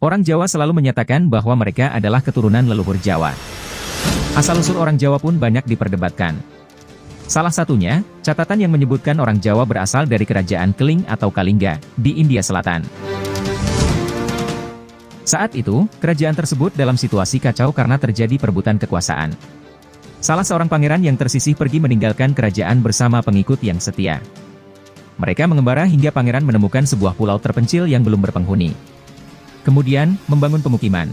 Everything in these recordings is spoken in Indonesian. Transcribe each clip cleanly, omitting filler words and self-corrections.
Orang Jawa selalu menyatakan bahwa mereka adalah keturunan leluhur Jawa. Asal-usul orang Jawa pun banyak diperdebatkan. Salah satunya, catatan yang menyebutkan orang Jawa berasal dari kerajaan Keling atau Kalingga, di India Selatan. Saat itu, kerajaan tersebut dalam situasi kacau karena terjadi perebutan kekuasaan. Salah seorang pangeran yang tersisih pergi meninggalkan kerajaan bersama pengikut yang setia. Mereka mengembara hingga pangeran menemukan sebuah pulau terpencil yang belum berpenghuni. Kemudian, membangun pemukiman.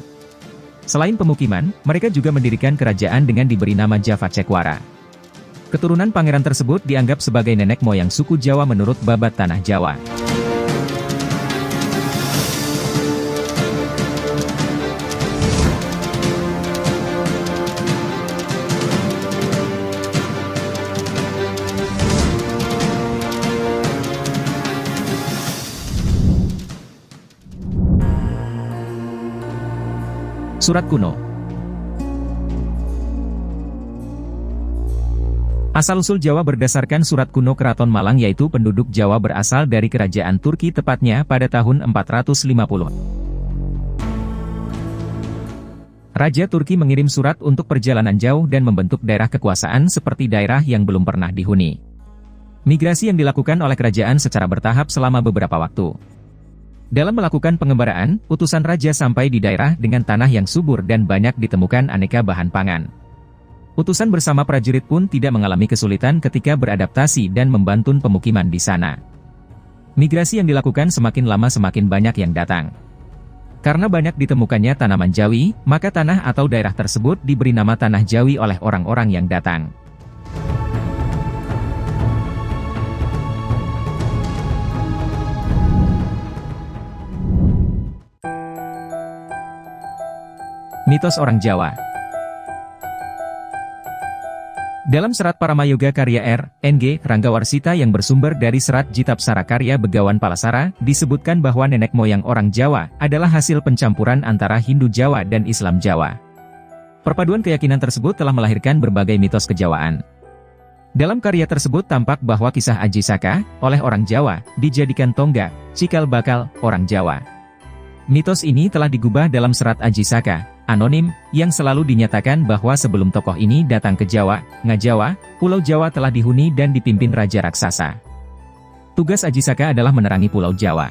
Selain pemukiman, mereka juga mendirikan kerajaan dengan diberi nama Javacekwara. Keturunan pangeran tersebut dianggap sebagai nenek moyang suku Jawa menurut babat tanah Jawa. Surat kuno. Asal-usul Jawa berdasarkan surat kuno Keraton Malang yaitu penduduk Jawa berasal dari kerajaan Turki tepatnya pada tahun 450. Raja Turki mengirim surat untuk perjalanan jauh dan membentuk daerah kekuasaan seperti daerah yang belum pernah dihuni. Migrasi yang dilakukan oleh kerajaan secara bertahap selama beberapa waktu. Dalam melakukan pengembaraan, utusan raja sampai di daerah dengan tanah yang subur dan banyak ditemukan aneka bahan pangan. Utusan bersama prajurit pun tidak mengalami kesulitan ketika beradaptasi dan membantu pemukiman di sana. Migrasi yang dilakukan semakin lama semakin banyak yang datang. Karena banyak ditemukannya tanaman Jawi, maka tanah atau daerah tersebut diberi nama Tanah Jawi oleh orang-orang yang datang. Mitos orang Jawa. Dalam serat Paramayoga karya R.Ng. Ranggawarsita yang bersumber dari serat Jitapsara karya Begawan Palasara, disebutkan bahwa nenek moyang orang Jawa adalah hasil pencampuran antara Hindu Jawa dan Islam Jawa. Perpaduan keyakinan tersebut telah melahirkan berbagai mitos kejawaan. Dalam karya tersebut tampak bahwa kisah Aji Saka, oleh orang Jawa, dijadikan tonggak, cikal bakal, orang Jawa. Mitos ini telah digubah dalam serat Aji Saka, anonim, yang selalu dinyatakan bahwa sebelum tokoh ini datang ke Jawa, Ngajawa, Pulau Jawa telah dihuni dan dipimpin Raja Raksasa. Tugas Aji Saka adalah menerangi Pulau Jawa.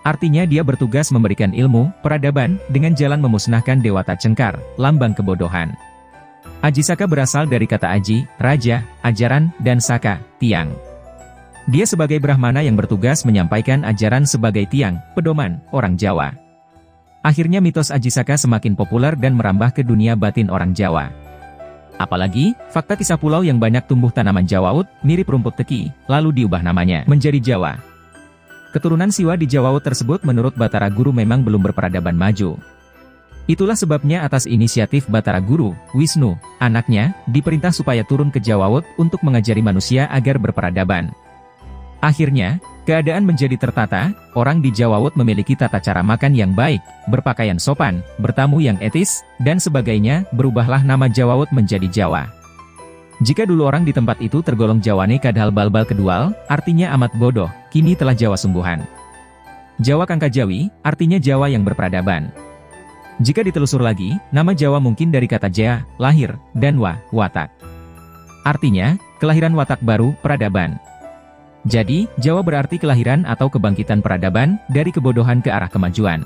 Artinya dia bertugas memberikan ilmu, peradaban, dengan jalan memusnahkan Dewata Cengkar, lambang kebodohan. Aji Saka berasal dari kata Aji, Raja, ajaran, dan Saka, tiang. Dia sebagai Brahmana yang bertugas menyampaikan ajaran sebagai tiang, pedoman, orang Jawa. Akhirnya mitos Aji Saka semakin populer dan merambah ke dunia batin orang Jawa. Apalagi, fakta kisah pulau yang banyak tumbuh tanaman Jawaut, mirip rumput teki, lalu diubah namanya menjadi Jawa. Keturunan Siwa di Jawaut tersebut menurut Batara Guru memang belum berperadaban maju. Itulah sebabnya atas inisiatif Batara Guru, Wisnu, anaknya, diperintah supaya turun ke Jawaut untuk mengajari manusia agar berperadaban. Akhirnya, keadaan menjadi tertata, orang di Jawaut memiliki tata cara makan yang baik, berpakaian sopan, bertamu yang etis, dan sebagainya, berubahlah nama Jawaut menjadi Jawa. Jika dulu orang di tempat itu tergolong Jawane kadhal balbal kedual, artinya amat bodoh, kini telah Jawa sungguhan. Jawa Kangkajawi, artinya Jawa yang berperadaban. Jika ditelusur lagi, nama Jawa mungkin dari kata Jaya, lahir, dan watak. Artinya, kelahiran watak baru, peradaban. Jadi, Jawa berarti kelahiran atau kebangkitan peradaban, dari kebodohan ke arah kemajuan.